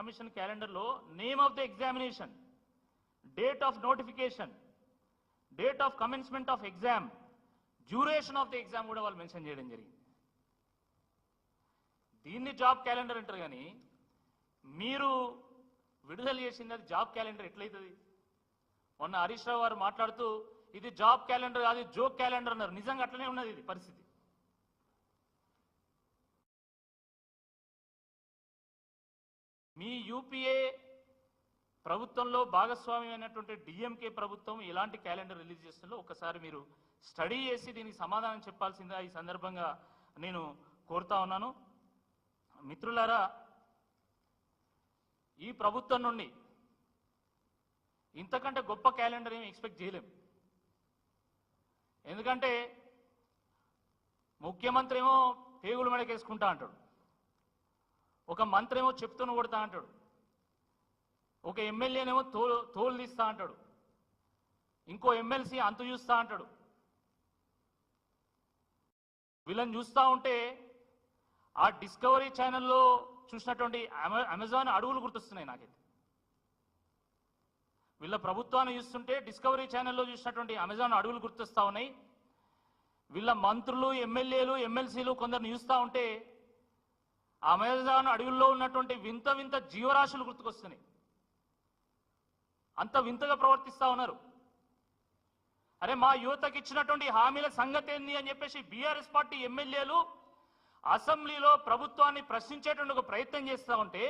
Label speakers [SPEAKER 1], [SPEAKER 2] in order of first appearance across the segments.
[SPEAKER 1] Commission క్యాలెండర్లో name of the examination, date of notification, date of commencement of exam, duration of the exam కూడా వాళ్ళు mention చేయడం జరిగింది. దీన్ని జాబ్ క్యాలెండర్ అంటారు. కానీ మీరు విడుదల చేసింది అది జాబ్ క్యాలెండర్ ఎట్లయితుంది? మొన్న హరీష్ రావు గారు మాట్లాడుతూ ఇది జాబ్ క్యాలెండర్ కాదు, జోక్ క్యాలెండర్ అన్నారు. నిజంగా అట్లనే ఉన్నది ఇది పరిస్థితి. మీ యూపీఏ ప్రభుత్వంలో భాగస్వామి అయినటువంటి డిఎంకే ప్రభుత్వం ఎలాంటి క్యాలెండర్ రిలీజ్ చేస్తుందో ఒకసారి మీరు స్టడీ చేసి దీనికి సమాధానం చెప్పాల్సిందిగా ఈ సందర్భంగా నేను కోరుతా ఉన్నాను. మిత్రులారా, ఈ ప్రభుత్వం నుండి ఇంతకంటే గొప్ప క్యాలెండర్ ఏమి ఎక్స్పెక్ట్ చేయలేం. ఎందుకంటే ముఖ్యమంత్రి ఏమో పేగులు మెడకేసుకుంటా అంటాడు, ఒక మంత్రి ఏమో చెప్తూను కొడతా అంటాడు, ఒక ఎమ్మెల్యేనేమో తోలు తీస్తా అంటాడు, ఇంకో ఎమ్మెల్సీ అంతు చూస్తా అంటాడు. వీళ్ళని చూస్తూ ఉంటే ఆ డిస్కవరీ ఛానల్లో చూసినటువంటి అమెజాన్ అడవులు గుర్తొస్తున్నాయి నాకైతే. వీళ్ళ ప్రభుత్వాన్ని చూస్తుంటే డిస్కవరీ ఛానల్లో చూసినటువంటి అమెజాన్ అడవులు గుర్తొస్తా ఉన్నాయి. వీళ్ళ మంత్రులు, ఎమ్మెల్యేలు, ఎమ్మెల్సీలు కొందరిని చూస్తూ ఉంటే అమెజాన్ అడవుల్లో ఉన్నటువంటి వింత వింత జీవరాశులు గుర్తుకొస్తున్నాయి. అంత వింతగా ప్రవర్తిస్తూ ఉన్నారు. అరే, మా యువతకి ఇచ్చినటువంటి హామీల సంగతి ఏంది అని చెప్పేసి బీఆర్ఎస్ పార్టీ ఎమ్మెల్యేలు అసెంబ్లీలో ప్రభుత్వాన్ని ప్రశ్నించేటువంటి ఒక ప్రయత్నం చేస్తూ ఉంటే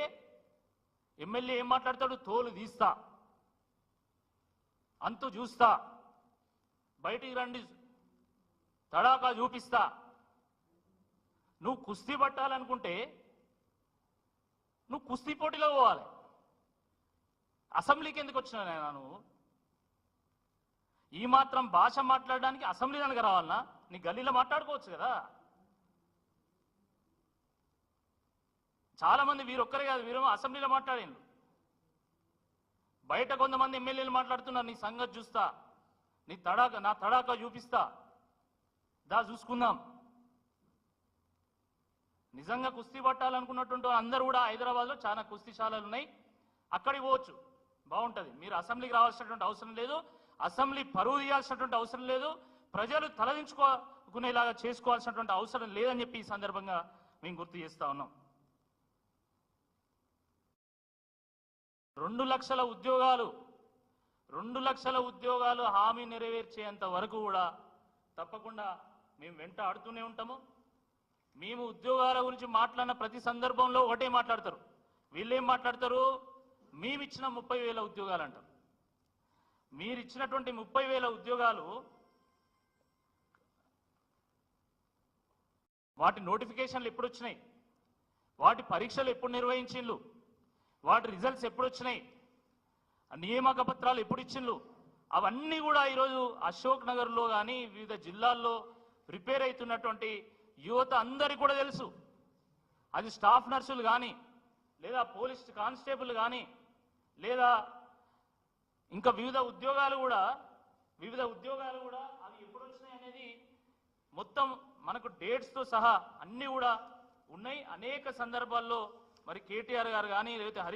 [SPEAKER 1] ఎమ్మెల్యే ఏం మాట్లాడతాడు? తోలు తీస్తా, అంతు చూస్తా, బయటికి రండి, తడాకా చూపిస్తా. నువ్వు కుస్తీ పట్టాలనుకుంటే నువ్వు కుస్తీ పోటీలో పోవాలి. అసెంబ్లీకి ఎందుకు వచ్చినా నేను? నువ్వు ఈ మాత్రం భాష మాట్లాడడానికి అసెంబ్లీ దానికి రావాలన్నా? నీ గల్లీలో మాట్లాడుకోవచ్చు కదా. చాలా మంది వీరొక్కరే కాదు, వీరేమో అసెంబ్లీలో మాట్లాడిండ్రు. బయట కొంతమంది ఎమ్మెల్యేలు మాట్లాడుతున్నారు, నీ సంగతి చూస్తా, నా తడాకా చూపిస్తా, దా చూసుకుందాం. నిజంగా కుస్తీ పట్టాలనుకున్నటువంటి అందరూ కూడా హైదరాబాద్లో చాలా కుస్తీశాలలు ఉన్నాయి, అక్కడికి పోవచ్చు, బాగుంటుంది. మీరు అసెంబ్లీకి రావాల్సినటువంటి అవసరం లేదు, అసెంబ్లీ పరువు తీయాల్సినటువంటి అవసరం లేదు, ప్రజలు తలదించుకునేలాగా చేసుకోవాల్సినటువంటి అవసరం లేదని చెప్పి ఈ సందర్భంగా మేము గుర్తు చేస్తా ఉన్నాం. 2 లక్షల ఉద్యోగాలు హామీ నెరవేర్చేంత వరకు కూడా తప్పకుండా మేము వెంట ఆడుతూనే ఉంటాము. మేము ఉద్యోగాల గురించి మాట్లాడిన ప్రతి సందర్భంలో ఒకటే మాట్లాడతారు. వీళ్ళేం మాట్లాడతారు? మేమిచ్చిన 30,000 ఉద్యోగాలు అంటారు. మీరు ఇచ్చినటువంటి 30,000 ఉద్యోగాలు వాటి నోటిఫికేషన్లు ఎప్పుడు వచ్చినాయి? వాటి పరీక్షలు ఎప్పుడు నిర్వహించిండ్రు? వాటి రిజల్ట్స్ ఎప్పుడు వచ్చినాయి? నియామక పత్రాలు ఎప్పుడు ఇచ్చిండ్రు? అవన్నీ కూడా ఈరోజు అశోక్ నగర్లో కానీ వివిధ జిల్లాల్లో ప్రిపేర్ అవుతున్నటువంటి యువత అందరికీ కూడా తెలుసు. అది స్టాఫ్ నర్సులు కానీ, లేదా పోలీస్ కానిస్టేబుల్ కానీ, లేదా ఇంకా వివిధ ఉద్యోగాలు కూడా అవి ఎప్పుడు వచ్చినాయి అనేది మొత్తం మనకు డేట్స్తో సహా అన్నీ కూడా ఉన్నాయి. అనేక సందర్భాల్లో మరి కేటీఆర్ గారు కానీ, లేకపోతే